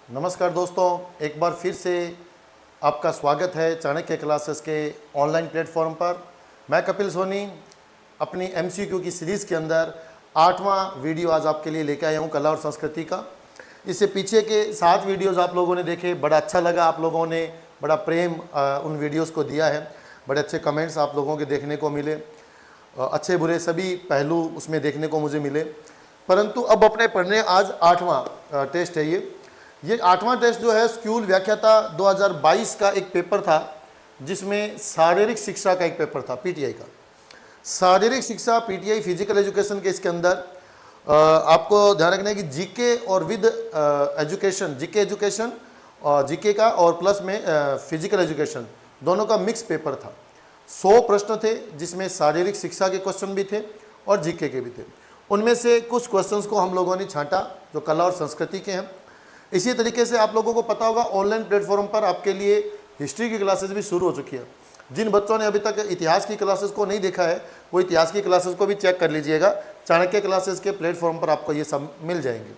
नमस्कार दोस्तों, एक बार फिर से आपका स्वागत है चाणक्य क्लासेस के ऑनलाइन प्लेटफॉर्म पर। मैं कपिल सोनी अपनी एमसीक्यू की सीरीज़ के अंदर 8वां वीडियो आज आपके लिए लेकर आया हूँ, कला और संस्कृति का। इससे पीछे के 7 वीडियोज़ आप लोगों ने देखे, बड़ा अच्छा लगा, आप लोगों ने बड़ा प्रेम उन वीडियोज़ को दिया है, बड़े अच्छे कमेंट्स आप लोगों के देखने को मिले, अच्छे बुरे सभी पहलू उसमें देखने को मुझे मिले। परंतु अब अपने पढ़ने आज 8वां टेस्ट है। ये 8वां टेस्ट जो है स्कूल व्याख्याता 2022 का एक पेपर था, जिसमें शारीरिक शिक्षा का एक पेपर था, पीटीआई का। शारीरिक शिक्षा पीटीआई फिजिकल एजुकेशन के इसके अंदर आपको ध्यान रखना है कि जीके और विद एजुकेशन, जीके एजुकेशन और जीके का और प्लस में फिजिकल एजुकेशन दोनों का मिक्स पेपर था। 100 प्रश्न थे, जिसमें शारीरिक शिक्षा के क्वेश्चन भी थे और जीके के भी थे। उनमें से कुछ क्वेश्चंस को हम लोगों ने छांटा जो कला और संस्कृति के हैं। इसी तरीके से आप लोगों को पता होगा ऑनलाइन प्लेटफॉर्म पर आपके लिए हिस्ट्री की क्लासेस भी शुरू हो चुकी है। जिन बच्चों ने अभी तक इतिहास की क्लासेस को नहीं देखा है, वो इतिहास की क्लासेस को भी चेक कर लीजिएगा। चाणक्य क्लासेस के प्लेटफॉर्म पर आपको ये सब मिल जाएंगे।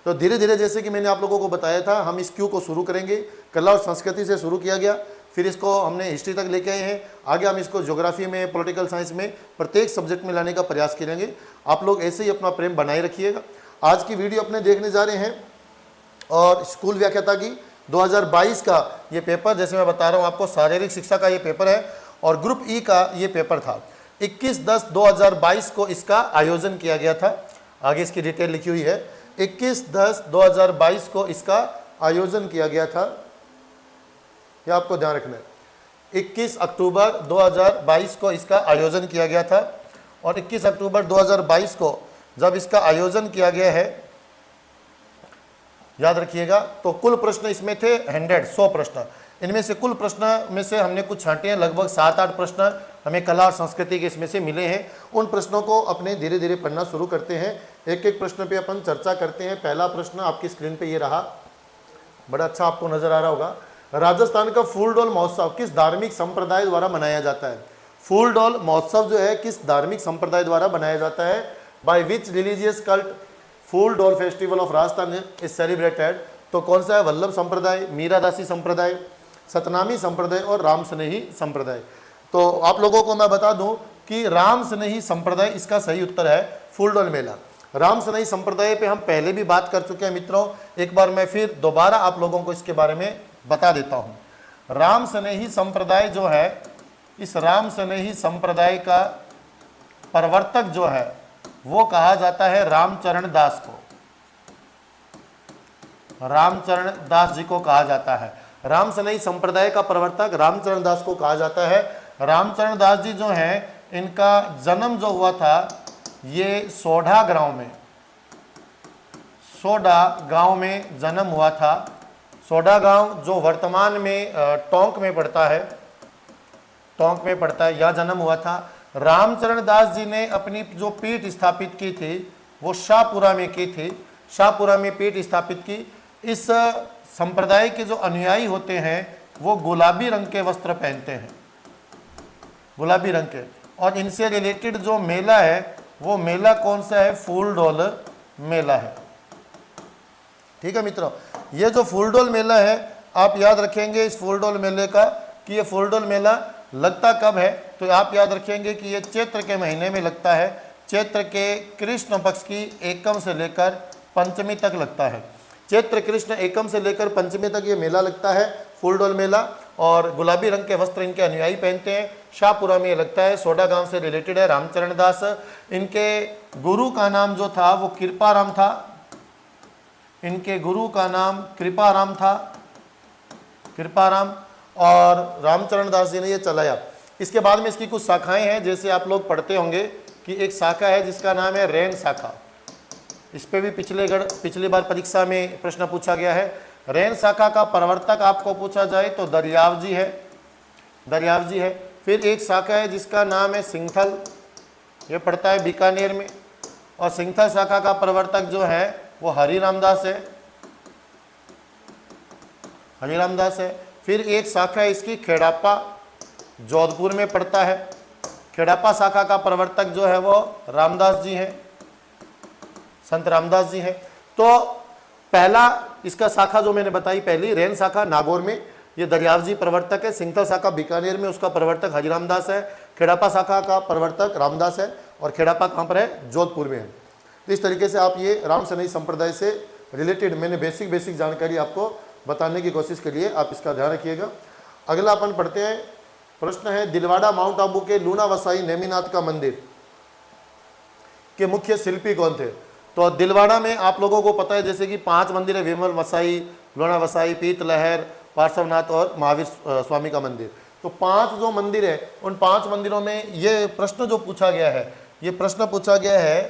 तो धीरे धीरे, जैसे कि मैंने आप लोगों को बताया था, हम इस क्यू को शुरू करेंगे। कला और संस्कृति से शुरू किया गया, फिर इसको हमने हिस्ट्री तक लेके आए हैं। आगे हम इसको ज्योग्राफी में, पॉलिटिकल साइंस में, प्रत्येक सब्जेक्ट में लाने का प्रयास करेंगे। आप लोग ऐसे ही अपना प्रेम बनाए रखिएगा। आज की वीडियो अपने देखने जा रहे हैं और स्कूल व्याख्याता की 2022 का ये पेपर, जैसे मैं बता रहा हूँ आपको, शारीरिक शिक्षा का ये पेपर है और ग्रुप ई का ये पेपर था। 21/10/2022 को इसका आयोजन किया गया था। आगे इसकी डिटेल लिखी हुई है। 21/10/2022 को इसका आयोजन किया गया था, यह आपको ध्यान रखना है। 21 अक्टूबर 2022 को इसका आयोजन किया गया था और 21 अक्टूबर 2022 को जब इसका आयोजन किया गया है, याद रखिएगा, तो कुल प्रश्न इसमें थे 100 प्रश्न। इनमें से कुल प्रश्न में से हमने कुछ छांटे हैं, लगभग 7-8 प्रश्न हमें कला और संस्कृति के इसमें से मिले हैं। उन प्रश्नों को अपने धीरे धीरे पढ़ना शुरू करते हैं। एक एक प्रश्न पे अपन चर्चा करते हैं। पहला प्रश्न आपकी स्क्रीन पे ये रहा, बड़ा अच्छा आपको नजर आ रहा होगा। राजस्थान का फूलडोल महोत्सव किस धार्मिक संप्रदाय द्वारा मनाया जाता है? फूलडोल महोत्सव जो है किस धार्मिक संप्रदाय द्वारा मनाया जाता है? By which religious cult Phooldol festival of Rajasthan is celebrated? तो कौन सा है? वल्लभ संप्रदाय, मीरादासी संप्रदाय, सतनामी संप्रदाय और राम स्नेही संप्रदाय। तो आप लोगों को मैं बता दूं कि राम स्नेही संप्रदाय इसका सही उत्तर है, फूलडोल मेला। राम स्नेही संप्रदाय पे हम पहले भी बात कर चुके हैं मित्रों। एक बार मैं फिर दोबारा आप लोगों को इसके बारे में बता देता हूं। राम स्नेही संप्रदाय जो है, इस राम स्नेही संप्रदाय का प्रवर्तक जो है वो कहा जाता है रामचरण दास को। रामचरण दास जी को कहा जाता है। राम स्नेही संप्रदाय का प्रवर्तक रामचरण दास को कहा जाता है। रामचरण दास जी जो हैं, इनका जन्म जो हुआ था ये सोढ़ा गांव में, सोढ़ा गांव में जन्म हुआ था। सोढ़ा गांव जो वर्तमान में टोंक में पड़ता है, टोंक में पड़ता है, यह जन्म हुआ था। रामचरण दास जी ने अपनी जो पीठ स्थापित की थी वो शाहपुरा में की थी। शाहपुरा में पीठ स्थापित की। इस संप्रदाय के जो अनुयायी होते हैं वो गुलाबी रंग के वस्त्र पहनते हैं, गुलाबी रंग के। और इनसे रिलेटेड जो मेला है वो मेला कौन सा है? फूलडोल मेला है। ठीक है मित्रों, ये जो फूलडोल मेला है आप याद रखेंगे इस फूलडोल मेले का कि ये फूलडोल मेला लगता कब है। तो आप याद रखेंगे कि ये चैत्र के महीने में लगता है। चैत्र के कृष्ण पक्ष की एकम से लेकर पंचमी तक लगता है। चैत्र कृष्ण एकम से लेकर पंचमी तक ये मेला लगता है, फूलडोल मेला। और गुलाबी रंग के वस्त्र इनके अनुयायी पहनते हैं। शाहपुरा में ये लगता है, सोढ़ा गांव से रिलेटेड है। रामचरण दास, इनके गुरु का नाम जो था वो कृपाराम था। इनके गुरु का नाम कृपाराम था, कृपाराम। और रामचरण दास जी ने ये चलाया। इसके बाद में इसकी कुछ शाखाएं हैं, जैसे आप लोग पढ़ते होंगे कि एक शाखा है जिसका नाम है रैन शाखा। इस पे भी पिछली बार परीक्षा में प्रश्न पूछा गया है। रैन शाखा का प्रवर्तक आपको पूछा जाए तो दरियाव जी है, दरियाव जी है। फिर एक शाखा है जिसका नाम है सिंथल, ये पड़ता है बीकानेर में। और सिंथल शाखा का प्रवर्तक जो है वो हरिराम दास है, हरिराम दास है। फिर एक शाखा है इसकी खेड़ापा, जोधपुर में पड़ता है। खेड़ापा शाखा का प्रवर्तक जो है वो रामदास जी हैं, संत रामदास जी हैं। तो पहला इसका शाखा जो मैंने बताई पहली रेन शाखा नागौर में, ये दरियावजी प्रवर्तक है। सिंगथल शाखा बीकानेर में, उसका प्रवर्तक हजीराम दास है। खेड़ापा शाखा का प्रवर्तक रामदास है। और खेड़ापा कहाँ पर है? जोधपुर में है। तो इस तरीके से आप ये राम सनई संप्रदाय से रिलेटेड मैंने बेसिक जानकारी आपको बताने की कोशिश करी है, आप इसका ध्यान रखिएगा। अगला अपन पढ़ते हैं, प्रश्न है दिलवाड़ा माउंट आबू के लूना वसाई नेमिनाथ का मंदिर के मुख्य शिल्पी कौन थे? तो दिलवाड़ा में आप लोगों को पता है जैसे कि 5 मंदिर है, विमल वसाई, लूना वसाई, पीत लहर, पार्श्वनाथ और महावीर स्वामी का मंदिर। तो 5 जो मंदिर है उन 5 मंदिरों में ये प्रश्न जो पूछा गया है, ये प्रश्न पूछा गया है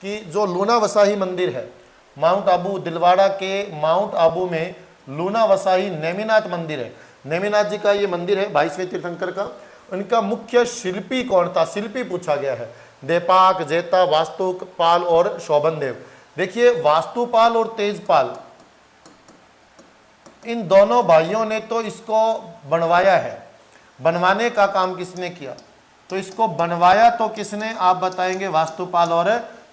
कि जो लूना वसाई मंदिर है माउंट आबू, दिलवाड़ा के माउंट आबू में लूना वसाई नेमिनाथ मंदिर है। नेमिनाथ जी का ये मंदिर है 22वें तीर्थंकर का। उनका मुख्य शिल्पी कौन था? शिल्पी पूछा गया है। देपाक, जेता, वास्तुपाल और शोभन देव। देखिए वास्तुपाल और तेजपाल, इन दोनों भाइयों ने तो इसको बनवाया है। बनवाने का काम किसने किया? तो इसको बनवाया तो किसने, आप बताएंगे? वास्तुपाल और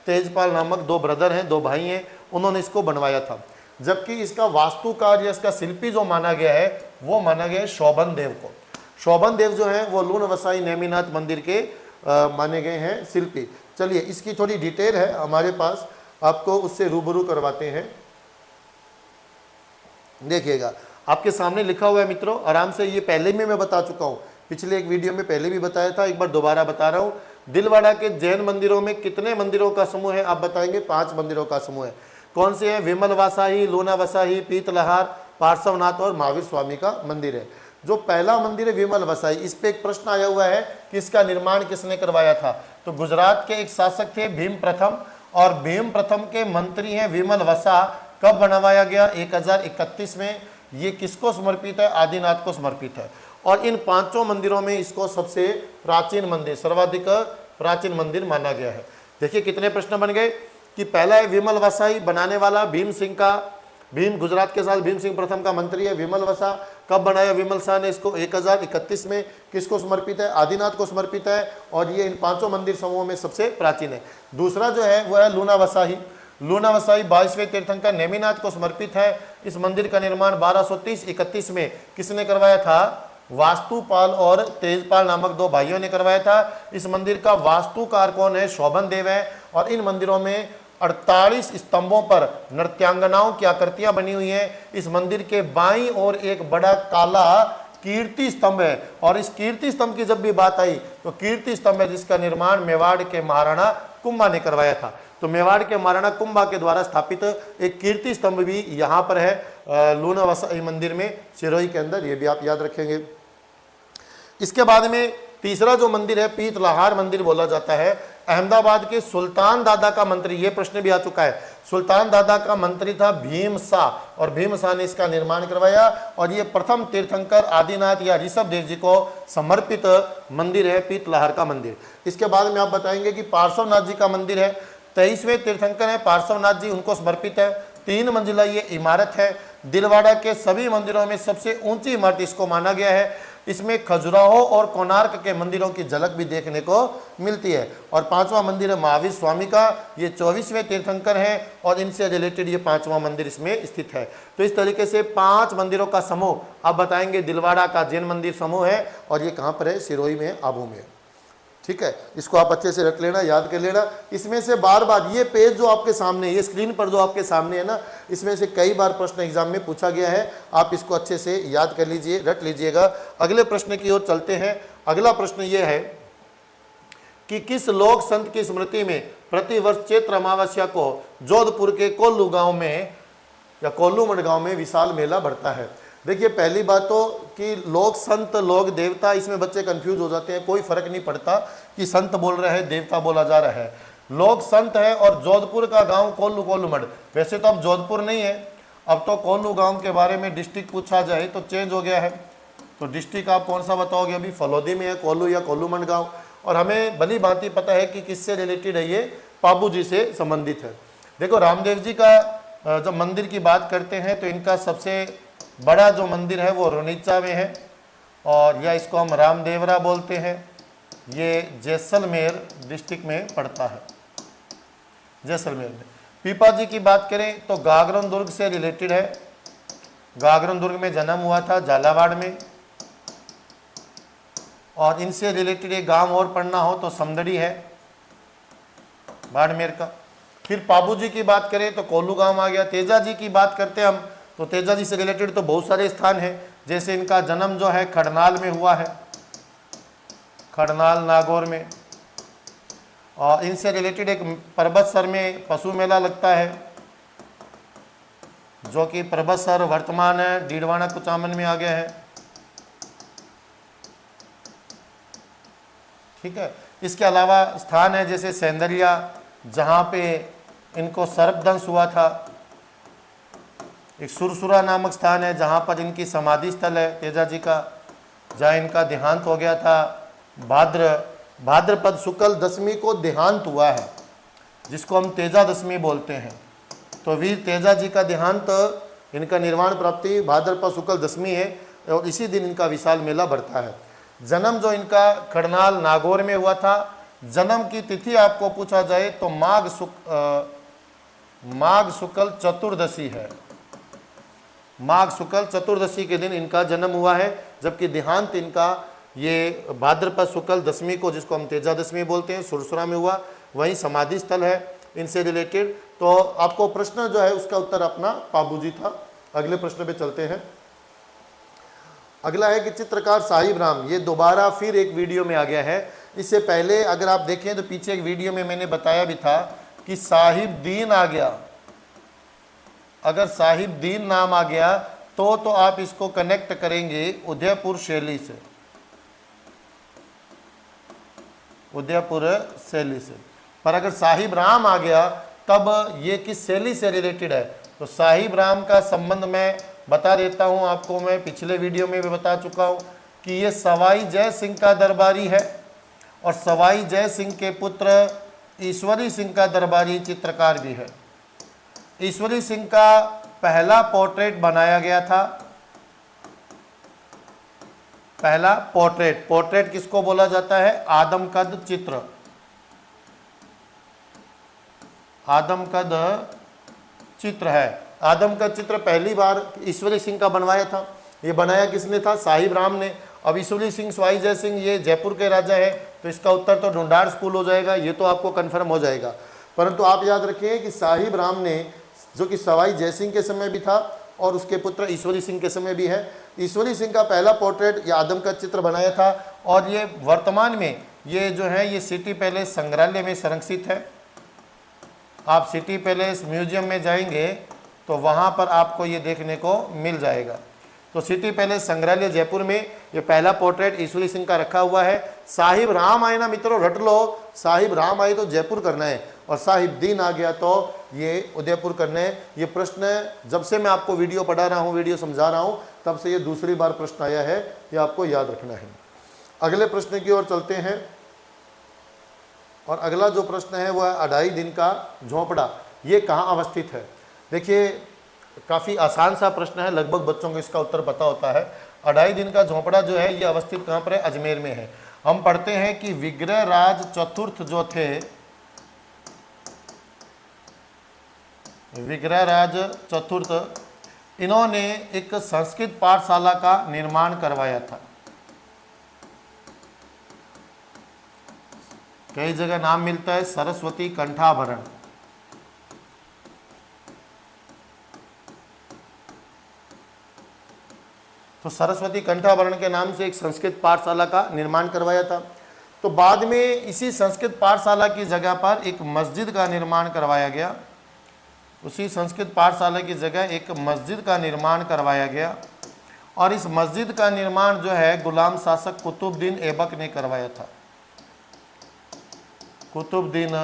तेजपाल नामक 2 ब्रदर हैं, 2 भाई हैं, उन्होंने इसको बनवाया था। जबकि इसका वास्तुकार या इसका शिल्पी जो माना गया है वो माना गया है शोभन देव को। शोभन देव जो है वो लून वसाई नेमिनाथ मंदिर के माने गए हैं शिल्पी। चलिए इसकी थोड़ी डिटेल है हमारे पास, आपको उससे रूबरू करवाते हैं। देखिएगा आपके सामने लिखा हुआ है मित्रों, आराम से। ये पहले भी मैं बता चुका हूँ, पिछले एक वीडियो में पहले भी बताया था, एक बार दोबारा बता रहा हूँ। दिलवाड़ा के जैन मंदिरों में कितने मंदिरों का समूह है? आप बताएंगे 5 मंदिरों का समूह है। कौन से हैं? विमल वसाई, लूना वसाई, पीतलहार, पार्श्वनाथ और महावीर स्वामी का मंदिर है। जो पहला मंदिर है विमल वसाई, इस पे एक प्रश्न आया हुआ है कि इसका निर्माण किसने करवाया था? तो गुजरात के एक शासक थे भीम प्रथम, और भीम प्रथम के मंत्री हैं विमल वसा। कब बनवाया गया? 1031 में। ये किसको समर्पित है? आदिनाथ को समर्पित है। और इन 5 मंदिरों में इसको सबसे प्राचीन मंदिर, सर्वाधिक प्राचीन मंदिर माना गया है। देखिए कितने प्रश्न बन गए कि पहला है विमल वसाई, बनाने वाला भीम सिंह का, भीम गुजरात के साथ भीम सिंह प्रथम का मंत्री है विमल वसा। कब बनाया विमल शाह ने इसको? 1031 में। किसको समर्पित है? आदिनाथ को समर्पित है। और ये इन 5 मंदिर समूहों में सबसे प्राचीन है। दूसरा जो है वो है लूना वसाई। लूना वसाई 22वें तीर्थंकर नेमिनाथ को समर्पित है। इस मंदिर का निर्माण 1230-31 में किसने करवाया था? वास्तुपाल और तेजपाल नामक 2 भाइयों ने करवाया था। इस मंदिर का वास्तुकार कौन है? शोभन देव है। और इन मंदिरों में 48 स्तंभों पर नृत्यांगनाओं की आकृतियां बनी हुई हैं। इस मंदिर के बाईं ओर एक बड़ा काला कीर्ति स्तंभ है। और इस कीर्ति स्तंभ की जब भी बात आई तो कीर्ति स्तंभ है जिसका निर्माण मेवाड़ के महाराणा कुंभा ने करवाया था। तो मेवाड़ के महाराणा कुंभा के द्वारा स्थापित एक कीर्ति स्तंभ भी यहाँ पर है लूना वसाई मंदिर में, सिरोही के अंदर। ये भी आप याद रखेंगे। इसके बाद में तीसरा जो मंदिर है पीतलहार मंदिर बोला जाता है। अहमदाबाद के सुल्तान दादा का मंत्री, ये प्रश्न भी आ चुका है, सुल्तान दादा का मंत्री था भीम शाह, और भीम शाह ने इसका निर्माण करवाया। और ये प्रथम तीर्थंकर आदिनाथ या ऋषभ देव जी को समर्पित मंदिर है पीतलहार का मंदिर। इसके बाद में आप बताएंगे कि पार्श्वनाथ जी का मंदिर है। 23वें तीर्थंकर है पार्श्वनाथ जी, उनको समर्पित है। 3 मंजिला ये इमारत है। दिलवाड़ा के सभी मंदिरों में सबसे ऊंची इमारत इसको माना गया है। इसमें खजुराहो और कोणार्क के मंदिरों की झलक भी देखने को मिलती है। और 5वां मंदिर है महावीर स्वामी का, ये 24वें तीर्थंकर हैं और इनसे रिलेटेड ये 5वां मंदिर इसमें स्थित है। तो इस तरीके से 5 मंदिरों का समूह आप बताएंगे दिलवाड़ा का जैन मंदिर समूह है। और ये कहाँ पर है? सिरोही में, आबू में। ठीक है, इसको आप अच्छे से रख लेना, याद कर लेना। इसमें से बार बार ये पेज जो आपके सामने, ये स्क्रीन पर जो आपके सामने है ना, इसमें से कई बार प्रश्न एग्जाम में पूछा गया है। आप इसको अच्छे से याद कर लीजिए, रख लीजिएगा। अगले प्रश्न की ओर चलते हैं। अगला प्रश्न ये है कि किस लोक संत की स्मृति में प्रतिवर्ष चैत्र अमावस्या को जोधपुर के कोल्लू गांव में या कोल्लूमठ गांव में विशाल मेला बढ़ता है? देखिए पहली बात तो कि लोक संत लोक देवता, इसमें बच्चे कंफ्यूज हो जाते हैं। कोई फर्क नहीं पड़ता कि संत बोल रहे हैं देवता बोला जा रहा है। लोक संत है और जोधपुर का गांव कोल्लूमठ। वैसे तो अब जोधपुर नहीं है, अब तो कोल्लू गांव के बारे में डिस्ट्रिक्ट पूछा जाए तो चेंज हो गया है। तो डिस्ट्रिक्ट आप कौन सा बताओगे? अभी फलोदी में है कोल्लू या कोल्लूमठ गाँव। और हमें भली भांति पता है कि किससे रिलेटेड है, ये पाबू जी से संबंधित है। देखो रामदेव जी का जब मंदिर की बात करते हैं तो इनका सबसे बड़ा जो मंदिर है वो रुनीचा में है, और या इसको हम रामदेवरा बोलते हैं। ये जैसलमेर डिस्ट्रिक्ट में पड़ता है, जैसलमेर में। पीपा जी की बात करें तो गागरन दुर्ग से रिलेटेड है। गागरन दुर्ग में जन्म हुआ था, झालावाड़ में। और इनसे रिलेटेड एक गांव और पढ़ना हो तो समदड़ी है, बाड़मेर का। फिर पाबू जी की बात करें तो कोल्लू गांव आ गया। तेजा जी की बात करते हैं हम तो तेजा जी से रिलेटेड तो बहुत सारे स्थान हैं, जैसे इनका जन्म जो है खड़नाल में हुआ है, खड़नाल नागौर में। और इनसे रिलेटेड एक परबतसर में पशु मेला लगता है, जो कि परबतसर वर्तमान डीडवाना कुचामन में आ गया है। ठीक है। इसके अलावा स्थान है जैसे सेंदरिया, जहाँ पे इनको सर्पदंश हुआ था। एक सुरसुरा नामक स्थान है जहाँ पर इनकी समाधि स्थल है तेजा जी का, जहाँ इनका देहांत हो गया था। भाद्रपद शुक्ल दशमी को देहांत हुआ है, जिसको हम तेजा दशमी बोलते हैं। तो वीर तेजा जी का देहांत, इनका निर्वाण प्राप्ति भाद्रपद शुक्ल दशमी है और इसी दिन इनका विशाल मेला बढ़ता है। जन्म जो इनका खड़नाल नागौर में हुआ था, जन्म की तिथि आपको पूछा जाए तो माघ शुक्ल चतुर्दशी है। माघ शुक्ल चतुर्दशी के दिन इनका जन्म हुआ है, जबकि देहांत इनका ये भाद्रपद शुक्ल दशमी को, जिसको हम तेजा दशमी बोलते हैं, सुरसुरा में हुआ। वहीं समाधि स्थल है इनसे रिलेटेड। तो आपको प्रश्न जो है उसका उत्तर अपना पाबू जी था। अगले प्रश्न पे चलते हैं। अगला है कि चित्रकार साहिब राम, ये दोबारा फिर एक वीडियो में आ गया है। इससे पहले अगर आप देखें तो पीछे एक वीडियो में मैंने बताया भी था कि साहिब दीन आ गया। अगर साहिब दीन नाम आ गया तो आप इसको कनेक्ट करेंगे उदयपुर शैली से, उदयपुर शैली से। पर अगर साहिब राम आ गया तब ये किस शैली से रिलेटेड है? तो साहिब राम का संबंध मैं बता देता हूं आपको। मैं पिछले वीडियो में भी बता चुका हूं कि ये सवाई जय सिंह का दरबारी है और सवाई जय सिंह के पुत्र ईश्वरी सिंह का दरबारी चित्रकार भी है। ईश्वरी सिंह का पहला पोर्ट्रेट बनाया गया था। पहला पोर्ट्रेट किसको बोला जाता है? आदमकद चित्र। आदमकद चित्र है। आदमकद चित्र पहली बार ईश्वरी सिंह का बनवाया था। ये बनाया किसने था? साहिब राम ने। अब ईश्वरी सिंह सवाई जय सिंह ये जयपुर के राजा है, तो इसका उत्तर तो ढूंढाड़ स्कूल हो जाएगा, ये तो आपको कन्फर्म हो जाएगा। परंतु आप याद रखिए कि साहिब राम ने, जो कि सवाई जय सिंह के समय भी था और उसके पुत्र ईश्वरी सिंह के समय भी है, ईश्वरी सिंह का पहला पोर्ट्रेट या आदमकद चित्र बनाया था। और ये वर्तमान में ये जो है ये सिटी पैलेस संग्रहालय में संरक्षित है। आप सिटी पैलेस म्यूजियम में जाएंगे तो वहाँ पर आपको ये देखने को मिल जाएगा। तो सिटी पैलेस संग्रहालय जयपुर में ये पहला पोर्ट्रेट ईश्वरी सिंह का रखा हुआ है। साहिब राम आए ना मित्रों, रट लो, साहिब राम आए तो जयपुर करना है और साहिब दीन आ गया तो ये उदयपुर करना है। ये प्रश्न जब से मैं आपको वीडियो पढ़ा रहा हूँ, वीडियो समझा रहा हूँ, तब से ये दूसरी बार प्रश्न आया है, ये आपको याद रखना है। अगले प्रश्न की ओर चलते हैं और अगला जो प्रश्न है वह अढ़ाई दिन का झोंपड़ा, ये कहाँ अवस्थित है? देखिए काफ़ी आसान सा प्रश्न है, लगभग बच्चों को इसका उत्तर पता होता है। अढ़ाई दिन का झोंपड़ा जो है ये अवस्थित कहाँ पर है? अजमेर में है। हम पढ़ते हैं कि विग्रह राज चतुर्थ जो थे, विग्रह राज चतुर्थ, इन्होंने एक संस्कृत पाठशाला का निर्माण करवाया था। कई जगह नाम मिलता है सरस्वती कंठाभरण। तो सरस्वती कंठाभरण के नाम से एक संस्कृत पाठशाला का निर्माण करवाया था। तो बाद में इसी संस्कृत पाठशाला की जगह पर एक मस्जिद का निर्माण करवाया गया। उसी संस्कृत पाठशाला की जगह एक मस्जिद का निर्माण करवाया गया और इस मस्जिद का निर्माण जो है गुलाम शासक कुतुबुद्दीन ऐबक ने करवाया था। कुतुबुद्दीन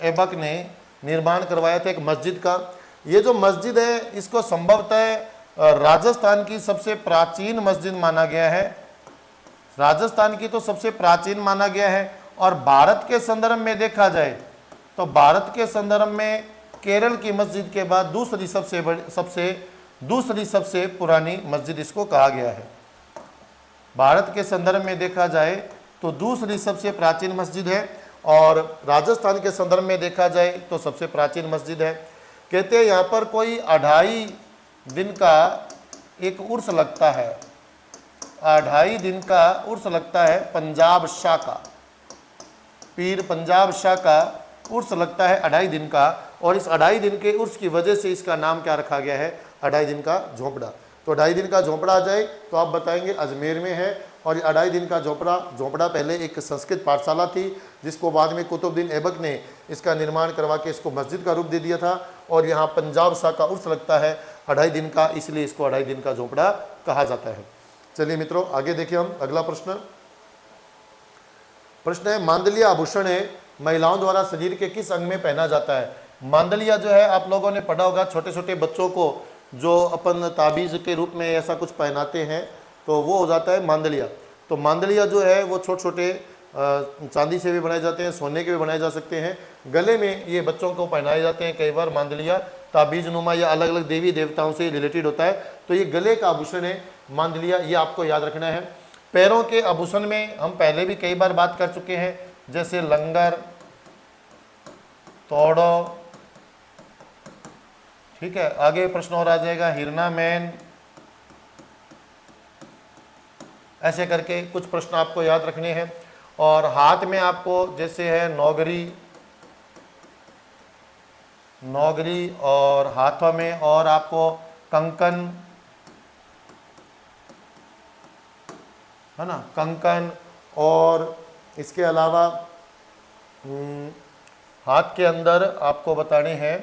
ऐबक ने निर्माण करवाया था एक मस्जिद का। ये जो मस्जिद है इसको संभवतः राजस्थान की सबसे प्राचीन मस्जिद माना गया है। राजस्थान की तो सबसे प्राचीन माना गया है और भारत के संदर्भ में देखा जाए तो भारत के संदर्भ में केरल की मस्जिद के बाद दूसरी सबसे पुरानी मस्जिद इसको कहा गया है। भारत के संदर्भ में देखा जाए तो दूसरी सबसे प्राचीन मस्जिद है और राजस्थान के संदर्भ में देखा जाए तो सबसे प्राचीन मस्जिद है। कहते हैं यहाँ पर कोई 2.5 दिन का एक उर्स लगता है, 2.5 दिन का उर्स लगता है पंजाब शाह का, पीर पंजाब शाह का उर्स लगता है 2.5 दिन का। और इस 2.5 दिन के उर्स की वजह से इसका नाम क्या रखा गया है, 2.5 दिन का झोंपड़ा। तो 2.5 दिन का झोंपड़ा आ जाए तो आप बताएंगे अजमेर में है। और ये 2.5 दिन का झोंपड़ा पहले एक संस्कृत पाठशाला थी, जिसको बाद में कुतुबुद्दीन ऐबक ने इसका निर्माण करवा के इसको मस्जिद का रूप दे दिया था। और यहाँ पंजाब शाह का उर्स लगता है 2.5 दिन का, इसलिए इसको 2.5 दिन का झोंपड़ा कहा जाता है। चलिए मित्रों आगे देखिए हम अगला प्रश्न है मांदलिया आभूषण है महिलाओं द्वारा शरीर के किस अंग में पहना जाता है। मांदलिया जो है आप लोगों ने पढ़ा होगा, छोटे छोटे बच्चों को जो अपन ताबीज़ के रूप में ऐसा कुछ पहनाते हैं तो वो हो जाता है मांदलिया। तो मांदलिया जो है वो छोटे छोटे चांदी से भी बनाए जाते हैं, सोने के भी बनाए जा सकते हैं। गले में ये बच्चों को पहनाए जाते हैं। कई बार मांदलिया ताबीज़ नुमा या अलग अलग देवी देवताओं से रिलेटेड होता है, तो ये गले का आभूषण है मांदलिया, ये आपको याद रखना है। पैरों के आभूषण में हम पहले भी कई बार बात कर चुके हैं, जैसे लंगर, तोड़ो, ठीक है। आगे प्रश्न और आ जाएगा हिरना मैन, ऐसे करके कुछ प्रश्न आपको याद रखने हैं। और हाथ में आपको जैसे है नौगरी, और हाथों में और आपको कंकन, है ना, कंकन। और इसके अलावा हाथ के अंदर आपको बताने हैं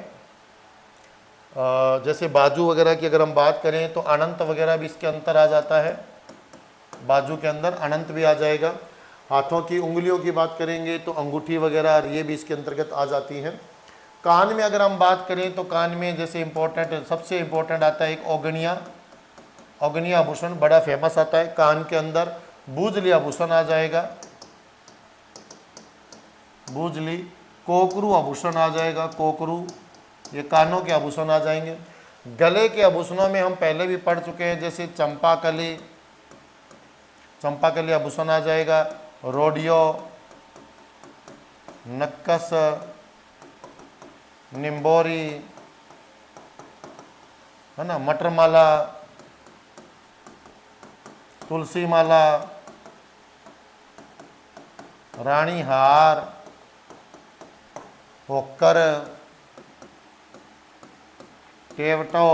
जैसे बाजू वगैरह की अगर हम बात करें तो अनंत वगैरह भी इसके अंतर आ जाता है, बाजू के अंदर अनंत भी आ जाएगा। हाथों की उंगलियों की बात करेंगे तो अंगूठी वगैरह ये भी इसके अंतर्गत आ जाती हैं। कान में अगर हम बात करें तो कान में जैसे इम्पोर्टेंट, सबसे इम्पोर्टेंट आता है एक औगनिया आभूषण, बड़ा फेमस आता है। कान के अंदर बूजली आभूषण आ जाएगा, बूजली। कोकरू आभूषण आ जाएगा, कोकरू, ये कानों के आभूषण आ जाएंगे। गले के आभूषणों में हम पहले भी पढ़ चुके हैं, जैसे चंपाकली आभूषण आ जाएगा, रोडियो, नक्कस, निम्बोरी, है ना, मटर माला, तुलसी माला, रानी हार, होकर, टेवटो,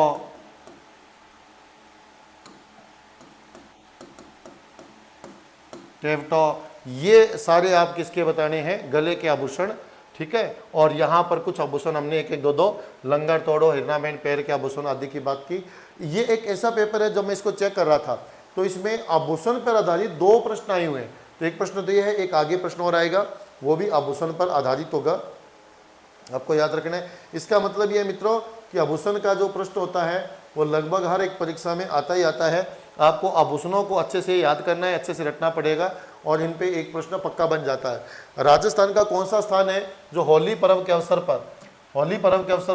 ये सारे आप किसके बताने हैं, गले के आभूषण, ठीक है। और यहाँ पर कुछ आभूषण हमने एक एक दो लंगर, तोड़ो, हिरनामैन, पैर के आभूषण आदि की बात की। ये एक ऐसा पेपर है, जब मैं इसको चेक कर रहा था तो इसमें आभूषण पर आधारित 2 प्रश्न आए हुए हैं। तो एक प्रश्न तो ये है, एक आगे प्रश्न और आएगा, वो भी आभूषण पर आधारित होगा, आपको याद रखना है। इसका मतलब ये है मित्रों कि आभूषण का जो प्रश्न होता है वो लगभग हर एक परीक्षा में आता ही आता है। आपको आभूषणों को अच्छे से याद करना है, अच्छे से रटना पड़ेगा और इन पे एक प्रश्न पक्का बन जाता है। राजस्थान का कौन सा स्थान है जो होली पर्व के अवसर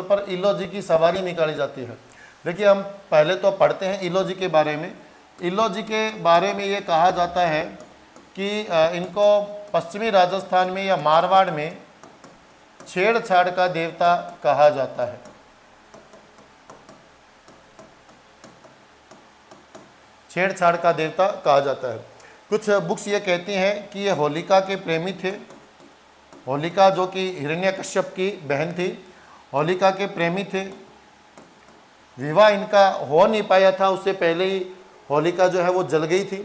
पर इलोजी की सवारी निकाली जाती है। देखिए हम पहले तो पढ़ते हैं इलोजी के बारे में। इलोजी के बारे में ये कहा जाता है कि इनको पश्चिमी राजस्थान में या मारवाड़ में छेड़छाड़ का देवता कहा जाता है। छेड़छाड़ का देवता कहा जाता है। कुछ बुक्स ये कहती हैं कि ये होलिका के प्रेमी थे। होलिका जो कि हिरण्यकश्यप की बहन थी, होलिका के प्रेमी थे। विवाह इनका हो नहीं पाया था, उससे पहले ही होलिका जो है वो जल गई थी।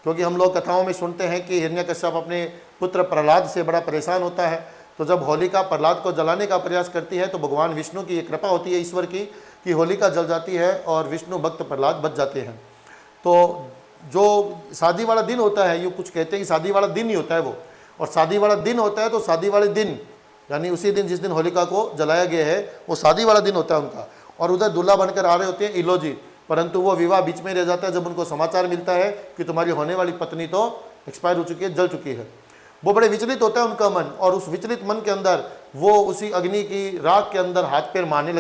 क्योंकि हम लोग कथाओं में सुनते हैं कि हिरण्यकश्यप अपने पुत्र प्रहलाद से बड़ा परेशान होता है। तो जब होलिका प्रहलाद को जलाने का प्रयास करती है तो भगवान विष्णु की एक कृपा होती है, ईश्वर की, कि होलिका जल जाती है और विष्णु भक्त प्रहलाद बच जाते हैं। तो जो शादी वाला दिन होता है, ये कुछ कहते हैं कि शादी वाला दिन ही होता है वो, और शादी वाला दिन होता है तो शादी वाले दिन यानी उसी दिन जिस दिन होलिका को जलाया गया है वो शादी वाला दिन होता है उनका। और उधर दूल्हा बनकर आ रहे होते हैं इलोजी, परंतु वो विवाह बीच में रह जाता है जब उनको समाचार मिलता है कि तुम्हारी होने वाली पत्नी तो एक्सपायर हो चुकी है, जल चुकी है। वो बड़े विचलित होता है उनका मन, और उस विचलित मन के अंदर वो उसी अग्नि की राख के अंदर हाथ पैर मारने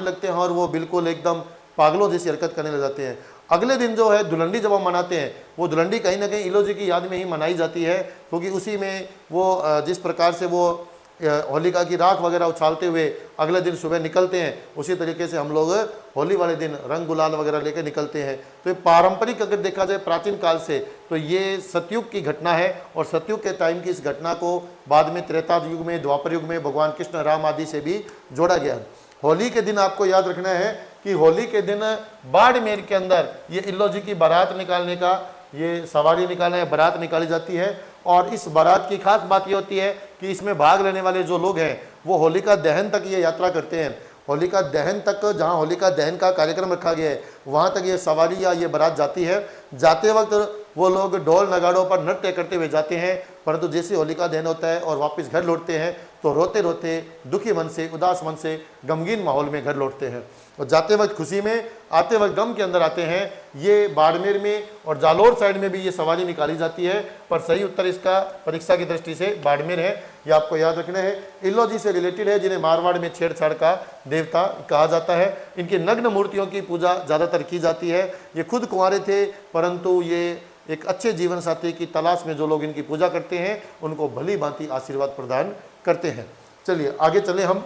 लगते हैं और वो बिल्कुल एकदम पागलों जैसी हरकत करने लग जाते हैं। अगले दिन जो है धुलंडी जब हम मनाते हैं, वो धुलंडी कहीं ना कहीं इलो जी की याद में ही मनाई जाती है, क्योंकि उसी में वो जिस प्रकार से वो होलिका की राख वगैरह उछालते हुए अगले दिन सुबह निकलते हैं, उसी तरीके से हम लोग होली वाले दिन रंग गुलाल वगैरह लेकर निकलते हैं। तो ये पारंपरिक अगर देखा जाए प्राचीन काल से, तो ये सतयुग की घटना है, और सतयुग के टाइम की इस घटना को बाद में त्रेता युग में, द्वापर युग में भगवान कृष्ण राम आदि से भी जोड़ा गया। होली के दिन आपको याद रखना है कि होली के दिन बाड़मेर के अंदर ये इल्लो जी की बारात निकालने का, ये सवारी निकालने बारात निकाली जाती है। और इस बारात की खास बात ये होती है कि इसमें भाग लेने वाले जो लोग हैं वो होलिका दहन तक ये यात्रा करते हैं। होलिका दहन तक, जहाँ होलिका दहन का कार्यक्रम रखा गया है, वहाँ तक ये सवारी या ये बारात जाती है। जाते वक्त वो लोग ढोल नगाड़ों पर नृत्य करते हुए जाते हैं, परंतु जैसे होलिका दहन होता है और वापस घर लौटते हैं तो रोते रोते, दुखी मन से, उदास मन से, गमगीन माहौल में घर लौटते हैं। और जाते वक्त खुशी में, आते वक्त गम के अंदर आते हैं। ये बाड़मेर में और जालोर साइड में भी ये सवारी निकाली जाती है, पर सही उत्तर इसका परीक्षा की दृष्टि से बाड़मेर है, ये आपको याद रखना है। इल्लो जी से रिलेटेड है, जिन्हें मारवाड़ में छेड़छाड़ का देवता कहा जाता है। इनकी नग्न मूर्तियों की पूजा ज़्यादातर की जाती है। ये खुद कुंवारे थे, परंतु ये एक अच्छे जीवन साथी की तलाश में जो लोग इनकी पूजा करते हैं उनको भली भांति आशीर्वाद प्रदान करते हैं। चलिए आगे चले हम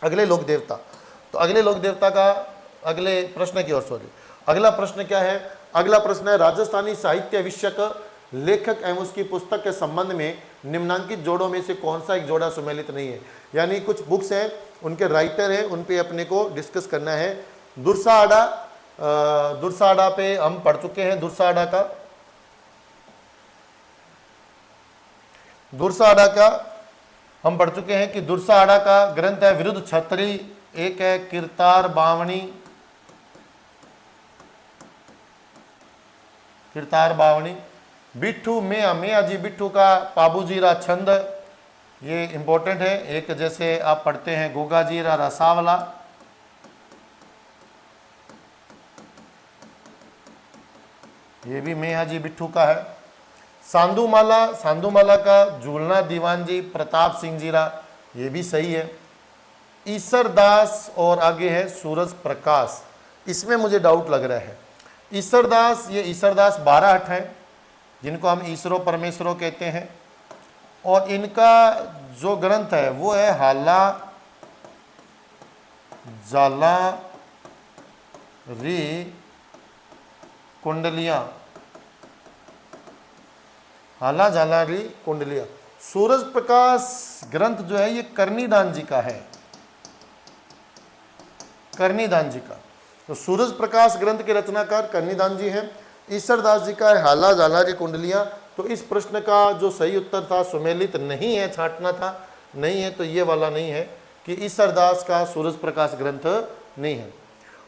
अगले लोक देवता। तो अगले लोक देवता का अगले प्रश्न की ओर, सॉरी, अगला प्रश्न क्या है? अगला प्रश्न है, राजस्थानी साहित्य विषयक लेखक एवं उसकी पुस्तक के संबंध में निम्नांकित जोड़ों में से कौन सा एक जोड़ा सुमेलित नहीं है? यानी कुछ बुक्स हैं, उनके राइटर हैं, उन पे अपने को डिस्कस करना है। दुर्साड़ा पे हम पढ़ चुके हैं। दुर्साड़ा का हम पढ़ चुके हैं कि दुर्साड़ा का ग्रंथ है विरुद्ध छत्री, एक है कीर्तार बावणी। बिट्ठू में जी बिट्ठू का पाबूजीरा छंद, ये इंपॉर्टेंट है। एक जैसे आप पढ़ते हैं गोगाजीरा रसावला, ये भी मेहाजी बिट्ठू का है। सांदूमाला का झूलना दीवान जी प्रताप सिंह जीरा, ये भी सही है। ईसरदास और आगे है सूरज प्रकाश, इसमें मुझे डाउट लग रहा है। ईसरदास, ये ईसरदास बाराहट है, जिनको हम ईसरो परमेश्वरो कहते हैं, और इनका जो ग्रंथ है वो है हाला जाला री कुंडलियां, हाला जालारी कुंडलियां। सूरज प्रकाश ग्रंथ जो है ये करनीदान जी का है, करनीदान जी का। तो सूरज प्रकाश ग्रंथ के रचनाकार करनीदान जी हैं। ईसरदास जी का है हाला जालारी कुंडलियां। तो इस प्रश्न का जो सही उत्तर था सुमेलित नहीं है, छांटना था, नहीं है, तो ये वाला नहीं है कि ईसरदास का सूरज प्रकाश ग्रंथ नहीं है।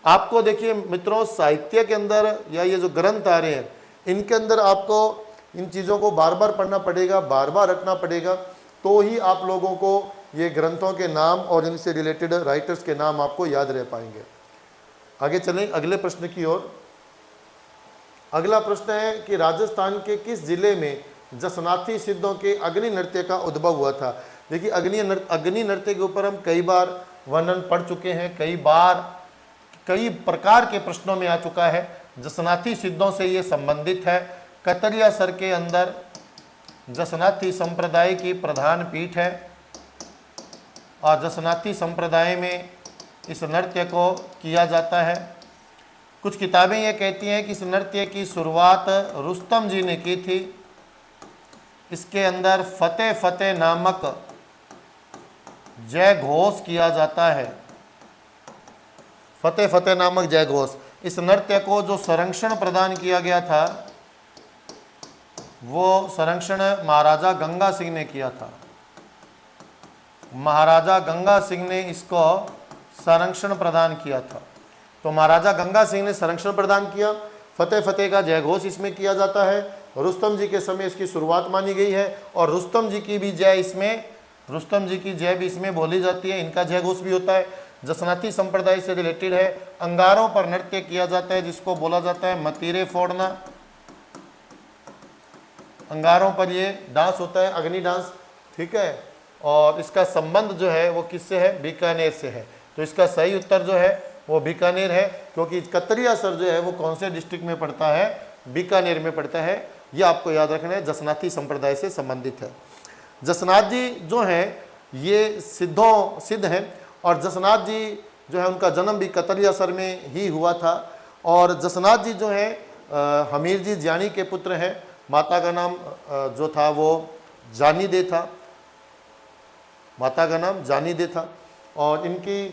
आपको देखिए मित्रों, साहित्य के अंदर या ये जो ग्रंथ आ रहे हैं इनके अंदर आपको इन चीज़ों को बार बार पढ़ना पड़ेगा, बार बार रटना पड़ेगा, तो ही आप लोगों को ये ग्रंथों के नाम और इनसे रिलेटेड राइटर्स के नाम आपको याद रह पाएंगे। आगे चलें अगले प्रश्न की ओर। अगला प्रश्न है कि राजस्थान के किस जिले में जसनाथी सिद्धों के अग्नि नृत्य का उद्भव हुआ था? देखिए अग्नि नृत्य के ऊपर हम कई बार वर्णन पढ़ चुके हैं, कई प्रकार के प्रश्नों में आ चुका है। जसनाथी सिद्धों से ये संबंधित है। कतरिया सर के अंदर जसनाथी संप्रदाय की प्रधान पीठ है, और जसनाथी संप्रदाय में इस नृत्य को किया जाता है। कुछ किताबें ये कहती हैं कि इस नृत्य की शुरुआत रुस्तम जी ने की थी। इसके अंदर फतेह फतेह नामक जय घोष किया जाता है, फतेह फतेह नामक जय घोष। इस नृत्य को जो संरक्षण प्रदान किया गया था वो संरक्षण महाराजा गंगा सिंह ने किया था। महाराजा गंगा सिंह ने इसको संरक्षण प्रदान किया था। तो महाराजा गंगा सिंह ने संरक्षण प्रदान किया। फतेह फतेह का जय घोष इसमें किया जाता है। रुस्तम जी के समय इसकी शुरुआत मानी गई है, और रुस्तम जी की भी जय भी इसमें बोली जाती है। इनका जय घोष भी होता है। जसनाथी संप्रदाय से रिलेटेड है। अंगारों पर नृत्य किया जाता है, जिसको बोला जाता है मतीरे फोड़ना। अंगारों पर ये डांस होता है, अग्नि डांस, ठीक है। और इसका संबंध जो है वो किससे है? बीकानेर से है। तो इसका सही उत्तर जो है वो बीकानेर है, क्योंकि कतरियासर जो है वो कौन से डिस्ट्रिक्ट में पड़ता है, बीकानेर में पड़ता है। ये आपको याद रखना है, जसनाती संप्रदाय से संबंधित है। जसनाथ जी जो हैं ये सिद्ध हैं, और जसनाथ जी जो है उनका जन्म भी कतरियासर में ही हुआ था। और जसनाथ जी जो हैं हमीर जी ज्ञानी के पुत्र हैं। माता का नाम जो था वो जानी दे था, माता का नाम जानी दे था। और इनकी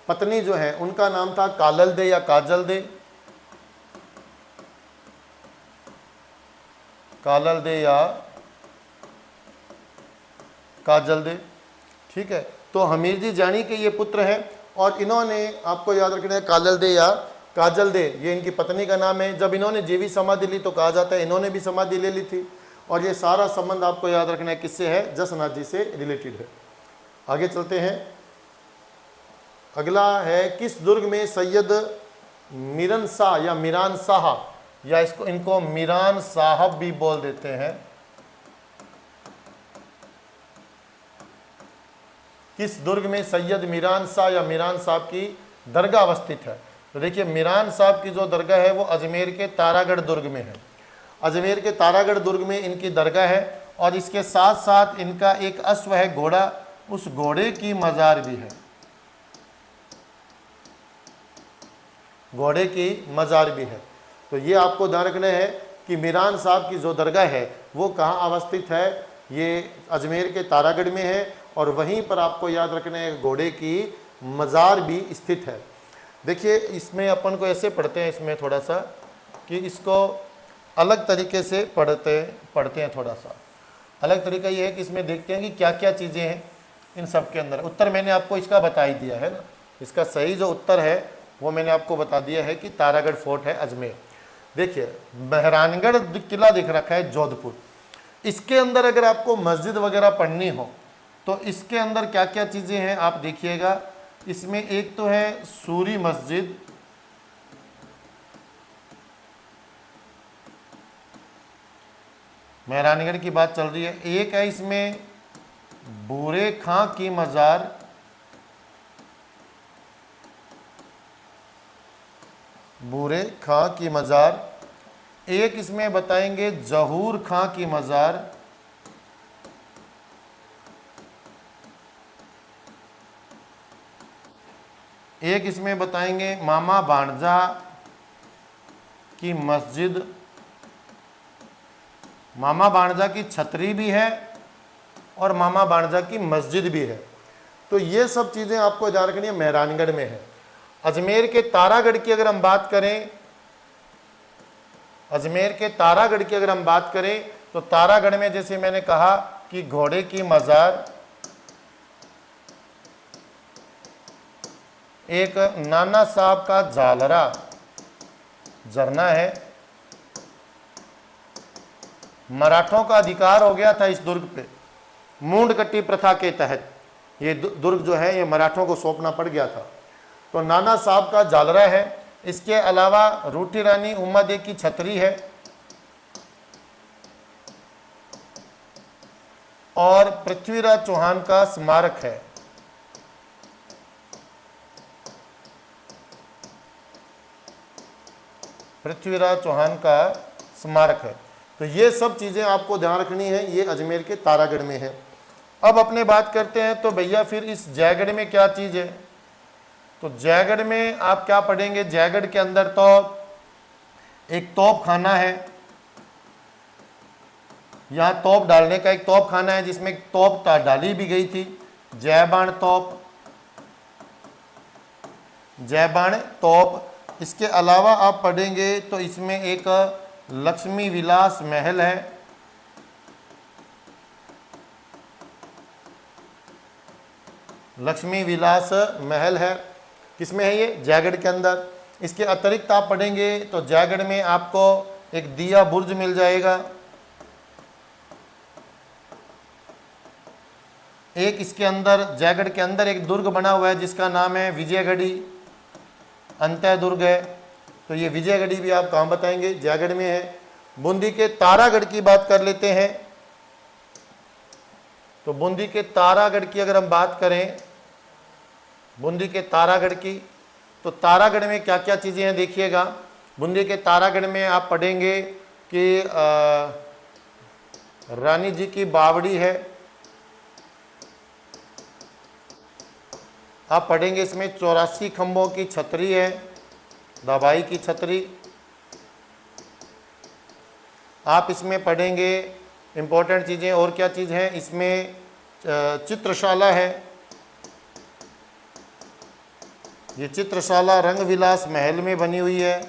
पत्नी जो है उनका नाम था कालल दे या काजल दे, कालल दे या काजल दे, ठीक है। तो हमीर जी जानी के ये पुत्र हैं, और इन्होंने, आपको याद रखना है, कालल दे या काजल दे ये इनकी पत्नी का नाम है। जब इन्होंने जीवी समाधि ली तो कहा जाता है इन्होंने भी समाधि ले ली थी। और ये सारा संबंध आपको याद रखना है किससे है, जसनाथ जी से रिलेटेड है। आगे चलते हैं। अगला है, किस दुर्ग में सैयद मीरन शाह या मीरान शाह, या इनको मीरान साहब भी बोल देते हैं, किस दुर्ग में सैयद मीरान शाह या मीरान साहब की दरगाह अवस्थित है? तो देखिए, मीरान साहब की जो दरगाह है वो अजमेर के तारागढ़ दुर्ग में है। अजमेर के तारागढ़ दुर्ग में इनकी दरगाह है, और इसके साथ साथ इनका एक अश्व है, घोड़ा, उस घोड़े की मज़ार भी है, घोड़े की मज़ार भी है। तो ये आपको ध्यान रखना है कि मीरान साहब की जो दरगाह है वो कहाँ अवस्थित है, ये अजमेर के तारागढ़ में है, और वहीं पर आपको याद रखना है घोड़े की मज़ार भी स्थित है। देखिए, इसमें अपन को ऐसे पढ़ते हैं, इसमें थोड़ा सा कि इसको अलग तरीके से पढ़ते हैं, थोड़ा सा अलग तरीका ये है कि इसमें देखते हैं कि क्या क्या चीज़ें हैं इन सब के अंदर। उत्तर मैंने आपको इसका बता ही दिया है ना, इसका सही जो उत्तर है वो मैंने आपको बता दिया है कि तारागढ़ फोर्ट है अजमेर। देखिए, मेहरानगढ़ किला दिख रखा है जोधपुर, इसके अंदर अगर आपको मस्जिद वगैरह पढ़नी हो तो इसके अंदर क्या क्या चीज़ें हैं आप देखिएगा। इसमें एक तो है सूरी मस्जिद, मेहरानगढ़ की बात चल रही है। एक है इसमें बूरे खां की मज़ार, बूरे खां की मज़ार। एक इसमें बताएंगे जहूर खां की मज़ार, एक इसमें बताएंगे मामा बाणजा की मस्जिद। मामा बाणजा की छतरी भी है और मामा बाणजा की मस्जिद भी है। तो ये सब चीज़ें आपको ध्यान रखनी है, मेहरानगढ़ में है। अजमेर के तारागढ़ की अगर हम बात करें, अजमेर के तारागढ़ की अगर हम बात करें तो तारागढ़ में जैसे मैंने कहा कि घोड़े की मज़ार, एक नाना साहब का जालरा झरना है। मराठों का अधिकार हो गया था इस दुर्ग पे, मूंडकट्टी प्रथा के तहत ये दुर्ग जो है ये मराठों को सौंपना पड़ गया था। तो नाना साहब का जालरा है। इसके अलावा रूठी रानी उमा दे की छतरी है, और पृथ्वीराज चौहान का स्मारक है। पृथ्वीराज चौहान का स्मारक है। तो ये सब चीज़ें आपको ध्यान रखनी है, ये अजमेर के तारागढ़ में है। अब अपने बात करते हैं तो भैया फिर इस जयगढ़ में क्या चीज़ है। तो जयगढ़ में आप क्या पढ़ेंगे, जयगढ़ के अंदर तो एक तोप खाना है, यहाँ तोप डालने का एक तोप खाना है जिसमें एक तोप डाली भी गई थी, जयबाण तोप, जयबाण तोप। इसके अलावा आप पढ़ेंगे तो इसमें एक लक्ष्मी विलास महल है, लक्ष्मी विलास महल है। किसमें है ये, जयगढ़ के अंदर। इसके अतिरिक्त आप पढ़ेंगे तो जयगढ़ में आपको एक दिया बुर्ज मिल जाएगा, एक इसके अंदर जयगढ़ के अंदर एक दुर्ग बना हुआ है जिसका नाम है विजयगढ़ी, अंतः दुर्ग है। तो ये विजयगढ़ी भी आप कहाँ बताएंगे, जयगढ़ में है। बूंदी के तारागढ़ की बात कर लेते हैं तो बूंदी के तारागढ़ की अगर हम बात करें, बूंदी के तारागढ़ की, तो तारागढ़ में क्या क्या चीज़ें हैं देखिएगा। बूंदी के तारागढ़ में आप पढ़ेंगे कि रानी जी की बावड़ी है, आप पढ़ेंगे इसमें 84 खंभों की छतरी है, दवाई की छतरी। आप इसमें पढ़ेंगे इंपॉर्टेंट चीज़ें, और क्या चीज़ है इसमें, चित्रशाला है, ये चित्रशाला रंग विलास महल में बनी हुई है,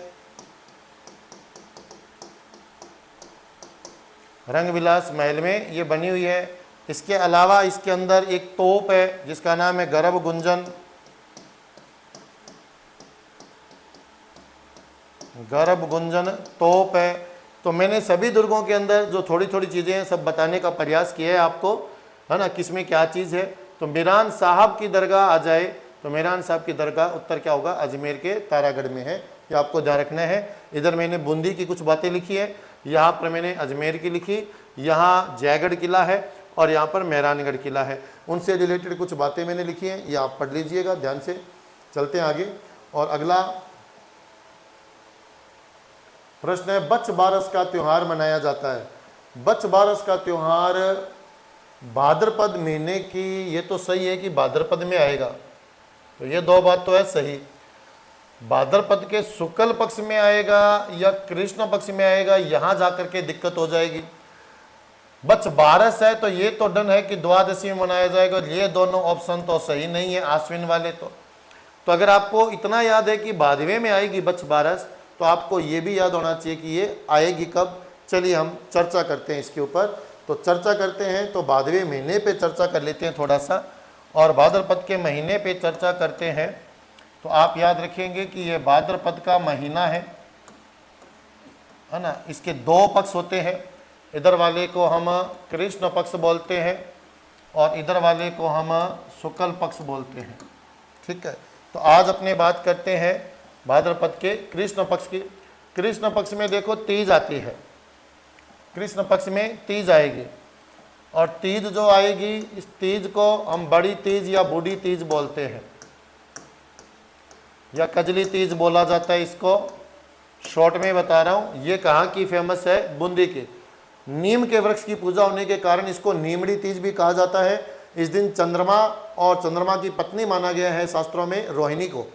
रंग विलास महल में ये बनी हुई है। इसके अलावा इसके अंदर एक तोप है जिसका नाम है गर्भ गुंजन, गर्भ गुंजन तोप है। तो मैंने सभी दुर्गों के अंदर जो थोड़ी थोड़ी चीज़ें हैं सब बताने का प्रयास किया है आपको, है ना, किसमें क्या चीज़ है। तो मीरान साहब की दरगाह आ जाए तो मीरान साहब की दरगाह उत्तर क्या होगा, अजमेर के तारागढ़ में है, ये आपको ध्यान रखना है। इधर मैंने बूंदी की कुछ बातें लिखी है, यहाँ पर मैंने अजमेर की लिखी, यहाँ जयगढ़ किला है और यहाँ पर मेहरानगढ़ किला है, उनसे रिलेटेड कुछ बातें मैंने लिखी हैं, ये आप पढ़ लीजिएगा ध्यान से। चलते हैं आगे। और अगला प्रश्न है, बच्च बारस का त्योहार मनाया जाता है। बच्च बारस का त्योहार भाद्रपद महीने की, ये तो सही है कि भाद्रपद में आएगा, तो ये दो बात तो है सही। भाद्रपद के शुक्ल पक्ष में आएगा या कृष्ण पक्ष में आएगा, यहाँ जाकर के दिक्कत हो जाएगी। बच्च बारस है तो ये तो डन है कि द्वादशी में मनाया जाएगा, ये दोनों ऑप्शन तो सही नहीं है आश्विन वाले। तो अगर आपको इतना याद है कि भादवे में आएगी बच्च बारस, तो आपको ये भी याद होना चाहिए कि ये आएगी कब। चलिए हम चर्चा करते हैं इसके ऊपर। तो चर्चा करते हैं, तो भादवे महीने पे चर्चा कर लेते हैं थोड़ा सा, और भाद्रपद के महीने पे चर्चा करते हैं। तो आप याद रखेंगे कि ये भाद्रपद का महीना है ना, इसके दो पक्ष होते हैं, इधर वाले को हम कृष्ण पक्ष बोलते हैं और इधर वाले को हम शुक्ल पक्ष बोलते हैं, ठीक है। तो आज अपने बात करते हैं भाद्रपद के कृष्ण पक्ष की। कृष्ण पक्ष में देखो तीज आती है, कृष्ण पक्ष में तीज आएगी, और तीज जो आएगी इस तीज को हम बड़ी तीज या बूढ़ी तीज बोलते हैं, या कजली तीज बोला जाता है इसको। शॉर्ट में बता रहा हूँ, ये कहाँ की फेमस है, बूंदी की। नीम के वृक्ष की पूजा होने के कारण इसको नीमड़ी तीज भी कहा जाता है। इस दिन चंद्रमा और चंद्रमा की पत्नी माना गया है शास्त्रों में रोहिणी को,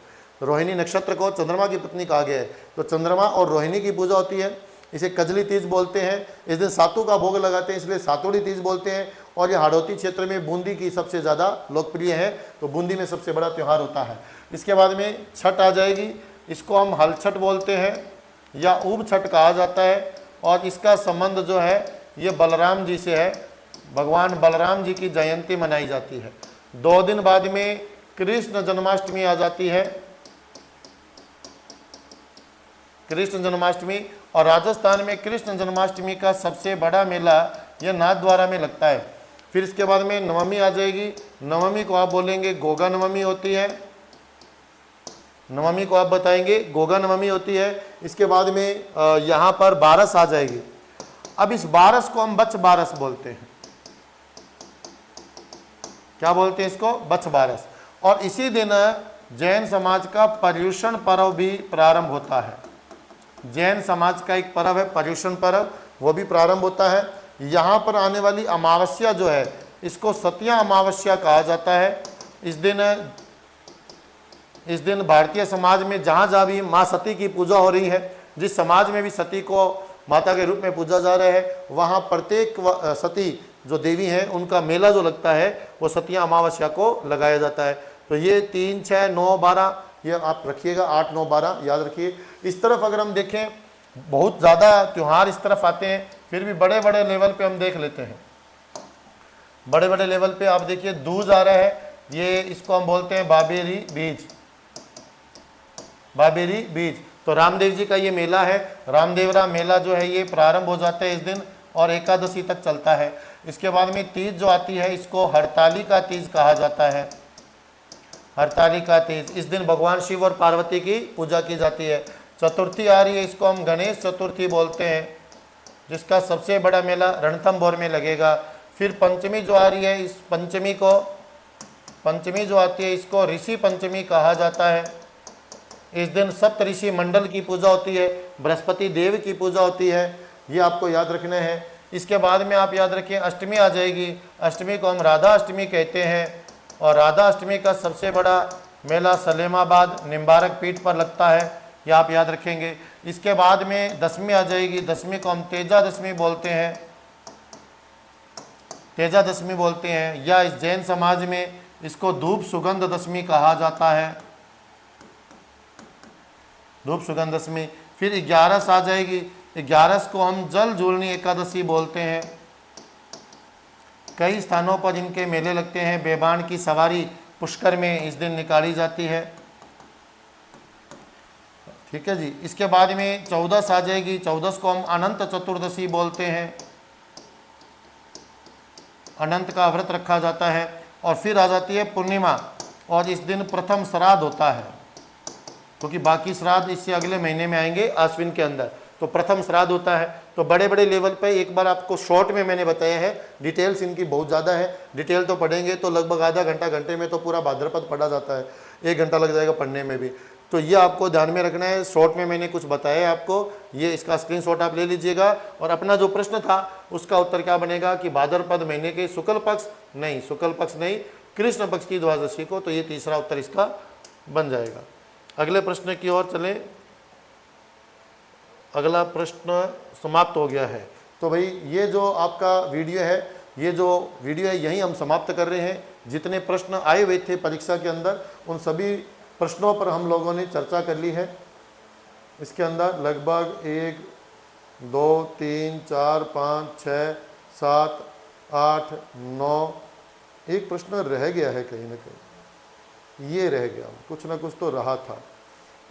रोहिणी नक्षत्र को चंद्रमा की पत्नी कहा गया है। तो चंद्रमा और रोहिणी की पूजा होती है, इसे कजली तीज बोलते हैं। इस दिन सातू का भोग लगाते हैं, इसलिए सातुड़ी तीज बोलते हैं। और ये हाड़ौती क्षेत्र में बूंदी की सबसे ज़्यादा लोकप्रिय है, तो बूंदी में सबसे बड़ा त्यौहार होता है। इसके बाद में छठ आ जाएगी, इसको हम हल छठ बोलते हैं या ऊब छठ कहा जाता है, और इसका संबंध जो है ये बलराम जी से है, भगवान बलराम जी की जयंती मनाई जाती है। 2 दिन बाद में कृष्ण जन्माष्टमी आ जाती है, कृष्ण जन्माष्टमी। और राजस्थान में कृष्ण जन्माष्टमी का सबसे बड़ा मेला यह नाथद्वारा में लगता है। फिर इसके बाद में नवमी आ जाएगी, नवमी को आप बोलेंगे गोगा नवमी होती है, नवमी को आप बताएंगे गोगा नवमी होती है। इसके बाद में यहाँ पर बारस आ जाएगी। अब इस बारस को हम बच्च बारस बोलते हैं, क्या बोलते हैं इसको, बच्च बारस। और इसी दिन जैन समाज का पर्युषण पर्व भी प्रारंभ होता है। जैन समाज का एक पर्व है पर्युषण पर्व, वो भी प्रारंभ होता है। यहाँ पर आने वाली अमावस्या जो है इसको सतिया अमावस्या कहा जाता है। इस दिन भारतीय समाज में जहाँ जहाँ भी माँ सती की पूजा हो रही है, जिस समाज में भी सती को माता के रूप में पूजा जा रहा है, वहाँ प्रत्येक सती जो देवी हैं उनका मेला जो लगता है वो सतिया अमावस्या को लगाया जाता है। तो ये 3, 6, 9, 12 ये आप रखिएगा, 8, 9, 12 याद रखिए। इस तरफ अगर हम देखें बहुत ज़्यादा त्यौहार इस तरफ आते हैं, फिर भी बड़े बड़े लेवल पे हम देख लेते हैं। बड़े बड़े लेवल पे आप देखिए दूज आ रहा है, ये इसको हम बोलते हैं बाबेरी बीज, बाबेरी बीज। तो रामदेव जी का ये मेला है, रामदेवरा मेला जो है ये प्रारंभ हो जाता है इस दिन और एकादशी तक चलता है। इसके बाद में तीज जो आती है इसको हरतालिका तीज कहा जाता है, हरतालिका तीज। इस दिन भगवान शिव और पार्वती की पूजा की जाती है। चतुर्थी आ रही है, इसको हम गणेश चतुर्थी बोलते हैं, जिसका सबसे बड़ा मेला रणथंभौर में लगेगा। फिर पंचमी जो आ रही है, इस पंचमी जो आती है इसको ऋषि पंचमी कहा जाता है। इस दिन सप्त ऋषि मंडल की पूजा होती है, बृहस्पति देव की पूजा होती है, ये आपको याद रखना है। इसके बाद में आप याद रखें अष्टमी आ जाएगी। अष्टमी को हम राधा अष्टमी कहते हैं और राधा अष्टमी का सबसे बड़ा मेला सलेमाबाद निम्बारक पीठ पर लगता है, ये आप याद रखेंगे। इसके बाद में दशमी आ जाएगी। दशमी को हम तेजा दशमी बोलते हैं, तेजा दशमी बोलते हैं, या इस जैन समाज में इसको धूप सुगंध दशमी कहा जाता है, धूप सुगंध दशमी। फिर 11 आ जाएगी। 11 को हम जल झूलनी एकादशी बोलते हैं। कई स्थानों पर इनके मेले लगते हैं। बेबान की सवारी पुष्कर में इस दिन निकाली जाती है, ठीक है जी। इसके बाद में 14 आ जाएगी। 14 को हम अनंत चतुर्दशी बोलते हैं, अनंत का व्रत रखा जाता है। और फिर आ जाती है पूर्णिमा और इस दिन प्रथम श्राद्ध होता है, क्योंकि बाकी श्राद्ध इससे अगले महीने में आएंगे आश्विन के अंदर, तो प्रथम श्राद्ध होता है। तो बड़े बड़े लेवल पे एक बार आपको शॉर्ट में मैंने बताया है, डिटेल्स इनकी बहुत ज़्यादा है। डिटेल तो पढ़ेंगे तो लगभग आधा घंटा घंटे में तो पूरा भाद्रपद पढ़ा जाता है, 1 घंटा लग जाएगा पढ़ने में भी। तो ये आपको ध्यान में रखना है। शॉर्ट में मैंने कुछ बताया है आपको, ये इसका स्क्रीनशॉट आप ले लीजिएगा। और अपना जो प्रश्न था उसका उत्तर क्या बनेगा कि भाद्रपद महीने के शुक्ल पक्ष नहीं, कृष्ण पक्ष की द्वादशी को, तो ये तीसरा उत्तर इसका बन जाएगा। अगले प्रश्न की ओर चले। अगला प्रश्न समाप्त हो गया है। तो भाई ये जो आपका वीडियो है, यहीं हम समाप्त कर रहे हैं। जितने प्रश्न आए हुए थे परीक्षा के अंदर, उन सभी प्रश्नों पर हम लोगों ने चर्चा कर ली है। इसके अंदर लगभग 1 2 3 4 5 6 7 8 9 एक प्रश्न रह गया है कहीं ना कहीं, ये रह गया, कुछ ना कुछ तो रहा था,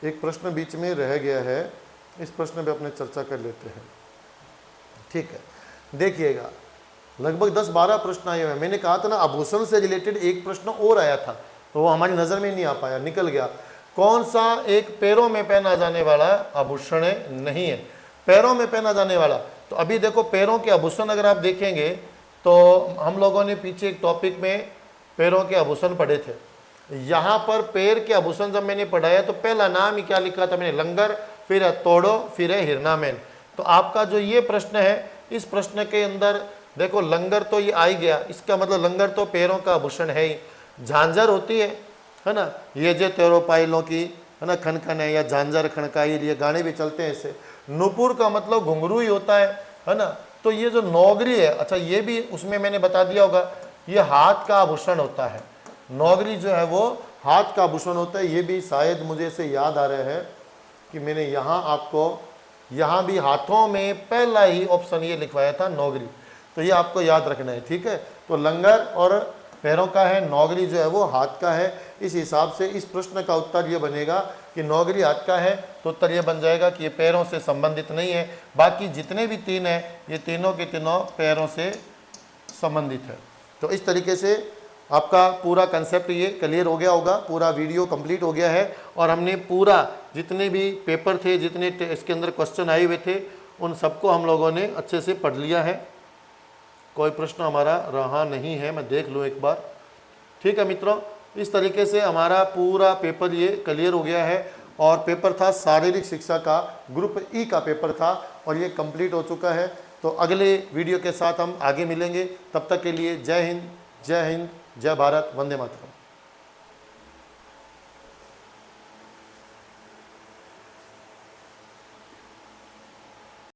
एक प्रश्न बीच में रह गया है। इस प्रश्न पे अपने चर्चा कर लेते हैं, ठीक है। देखिएगा लगभग 10-12 प्रश्न आए हुए हैं। मैंने कहा था ना आभूषण से रिलेटेड एक प्रश्न और आया था, तो वो हमारी नज़र में नहीं आ पाया, निकल गया। कौन सा एक पैरों में पहना जाने वाला आभूषण नहीं है, पैरों में पहना जाने वाला। तो अभी देखो पैरों के आभूषण अगर आप देखेंगे तो हम लोगों ने पीछे एक टॉपिक में पैरों के आभूषण पढ़े थे। यहाँ पर पैर के आभूषण जब मैंने पढ़ाया तो पहला नाम ही क्या लिखा था मैंने, लंगर, फिर है तोड़ो, फिर है हिरनामेन। तो आपका जो ये प्रश्न है, इस प्रश्न के अंदर देखो लंगर तो ये आ ही गया, इसका मतलब लंगर तो पैरों का आभूषण है ही। झांझर होती है ना, ये जे तेरो पायलों की है ना खनखन है, या झांझर खनकाई, ये गाने भी चलते हैं ऐसे। नुपुर का मतलब घुंघरू ही होता है ना। तो ये जो नौगरी है, अच्छा ये भी उसमें मैंने बता दिया होगा, ये हाथ का आभूषण होता है। नौगरी जो है वो हाथ का आभूषण होता है। ये भी शायद मुझे से याद आ रहा है कि मैंने यहाँ आपको, यहाँ भी हाथों में पहला ही ऑप्शन ये लिखवाया था नौगरी, तो ये आपको याद रखना है, ठीक है। तो लंगर और पैरों का है, नौगरी जो है वो हाथ का है। इस हिसाब से इस प्रश्न का उत्तर ये बनेगा कि नौगरी हाथ का है, तो उत्तर ये बन जाएगा कि ये पैरों से संबंधित नहीं है। बाकी जितने भी 3 हैं ये तीनों के तीनों पैरों से संबंधित है। तो इस तरीके से आपका पूरा कंसेप्ट ये क्लियर हो गया होगा, पूरा वीडियो कंप्लीट हो गया है। और हमने पूरा जितने भी पेपर थे, जितने इसके अंदर क्वेश्चन आए हुए थे, उन सबको हम लोगों ने अच्छे से पढ़ लिया है। कोई प्रश्न हमारा रहा नहीं है, मैं देख लूँ एक बार, ठीक है मित्रों। इस तरीके से हमारा पूरा पेपर ये क्लियर हो गया है। और पेपर था शारीरिक शिक्षा का, ग्रुप ई का पेपर था, और ये कंप्लीट हो चुका है। तो अगले वीडियो के साथ हम आगे मिलेंगे, तब तक के लिए जय हिंद, जय हिंद, जय भारत, वंदे मातरम।